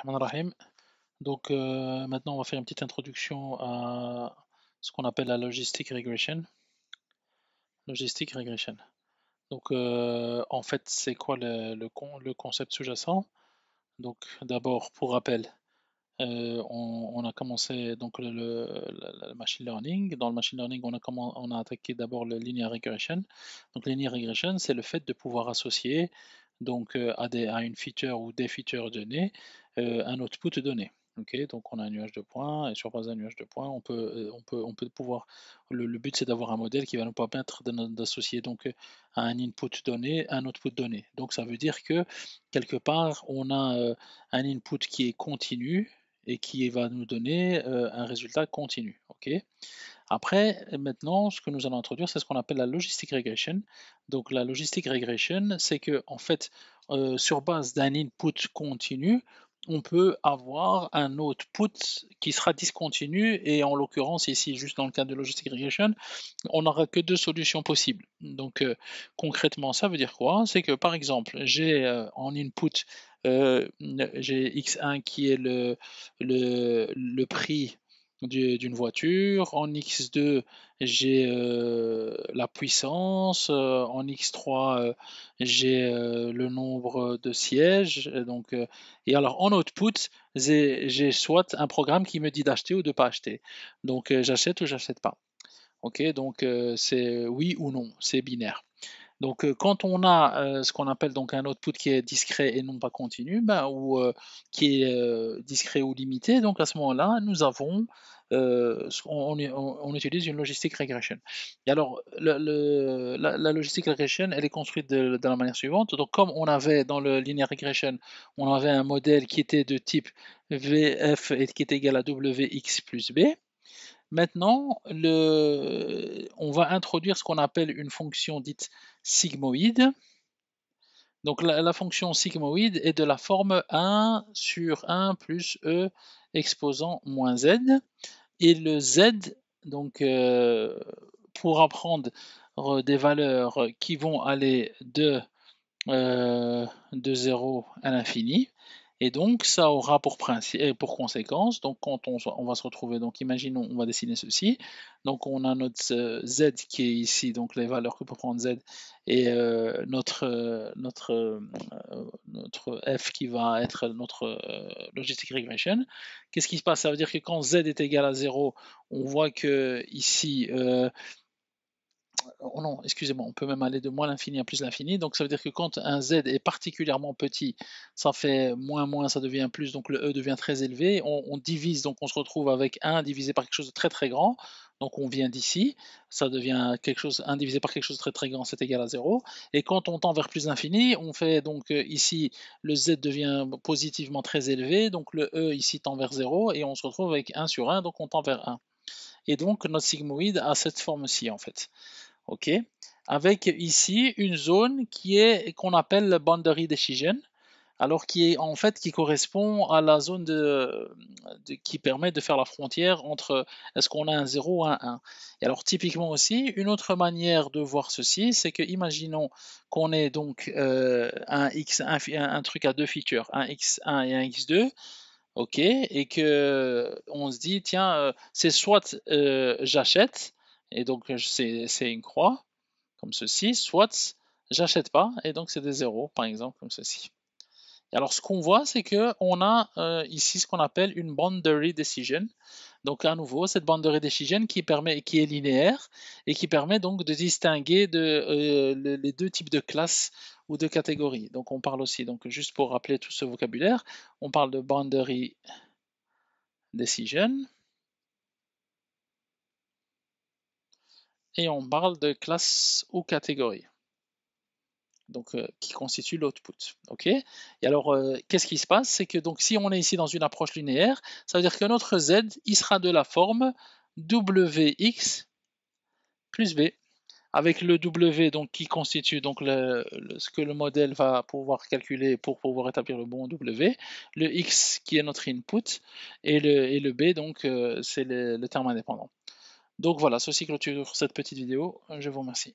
Bismillahirrahmanirrahim. Donc maintenant on va faire une petite introduction à ce qu'on appelle la logistic regression. Logistic regression. Donc en fait c'est quoi le concept sous-jacent? Donc d'abord pour rappel, on a commencé donc le machine learning. Dans le machine learning on a attaqué d'abord le linear regression. Donc linear regression c'est le fait de pouvoir associer donc à une feature ou des features données un output donné. Ok, donc on a un nuage de points et sur base d'un nuage de points, on peut pouvoir. Le but c'est d'avoir un modèle qui va nous permettre d'associer donc à un input donné un output donné. Donc ça veut dire que quelque part on a un input qui est continu et qui va nous donner un résultat continu. Ok. Après, maintenant, ce que nous allons introduire, c'est ce qu'on appelle la logistic regression. Donc la logistic regression, c'est que en fait, sur base d'un input continu, on peut avoir un output qui sera discontinu et en l'occurrence ici, juste dans le cas de logistic regression, on n'aura que deux solutions possibles. Donc concrètement, ça veut dire quoi? C'est que par exemple, j'ai en input, j'ai x1 qui est le prix d'une voiture, en x2 j'ai la puissance, en x3 j'ai le nombre de sièges, et alors en output j'ai soit un programme qui me dit d'acheter ou de pas acheter. Donc j'achète ou j'achète pas. Ok, donc c'est oui ou non, c'est binaire. Donc quand on a ce qu'on appelle donc un output qui est discret et non pas continu, ou qui est discret ou limité, donc à ce moment-là, nous avons on utilise une logistic regression. Et alors la logistic regression, elle est construite de la manière suivante. Donc comme on avait dans le linear regression, on avait un modèle qui était de type VF et qui est égal à WX plus B. Maintenant, on va introduire ce qu'on appelle une fonction dite sigmoïde. Donc la fonction sigmoïde est de la forme 1 sur 1 plus e exposant moins z. Et le z, donc pourra prendre des valeurs qui vont aller de 0 à l'infini. Et donc, ça aura pour conséquence, donc quand on va se retrouver, donc imaginons, on va dessiner ceci. Donc, on a notre z qui est ici, donc les valeurs que peut prendre z, et notre f qui va être notre logistic regression. Qu'est-ce qui se passe? Ça veut dire que quand z est égal à 0, on voit que ici, oh non, excusez-moi, on peut même aller de moins l'infini à plus l'infini. Donc ça veut dire que quand un z est particulièrement petit, ça fait moins moins, ça devient plus, donc le e devient très élevé. On divise, donc on se retrouve avec 1 divisé par quelque chose de très très grand. Donc on vient d'ici, ça devient quelque chose, 1 divisé par quelque chose de très très grand, c'est égal à 0. Et quand on tend vers plus l'infini, on fait donc ici, le z devient positivement très élevé, donc le e ici tend vers 0, et on se retrouve avec 1 sur 1, donc on tend vers 1. Et donc notre sigmoïde a cette forme-ci en fait. Ok, avec ici une zone qu'on appelle le boundary decision, alors qui est en fait qui correspond à la zone qui permet de faire la frontière entre est-ce qu'on a un 0 ou un 1. Et alors typiquement aussi, une autre manière de voir ceci, c'est que imaginons qu'on ait donc un truc à deux features, un x1 et un x2, ok, et que on se dit tiens, c'est soit j'achète, et donc c'est une croix, comme ceci, soit j'achète pas, et donc c'est des zéros, par exemple, comme ceci. Et alors ce qu'on voit, c'est qu'on a ici ce qu'on appelle une boundary decision. Donc à nouveau, cette boundary decision qui est linéaire et qui permet donc de distinguer les deux types de classes ou de catégories. Donc on parle aussi, donc juste pour rappeler tout ce vocabulaire, on parle de boundary decision et on parle de classe ou catégorie, donc qui constitue l'output. Ok. Et alors, qu'est-ce qui se passe? C'est que donc si on est ici dans une approche linéaire, ça veut dire que notre z, il sera de la forme wx plus b, avec le w donc qui constitue donc ce que le modèle va pouvoir calculer pour pouvoir établir le bon w, le x qui est notre input, et le b donc c'est le terme indépendant. Donc voilà, ceci clôture cette petite vidéo. Je vous remercie.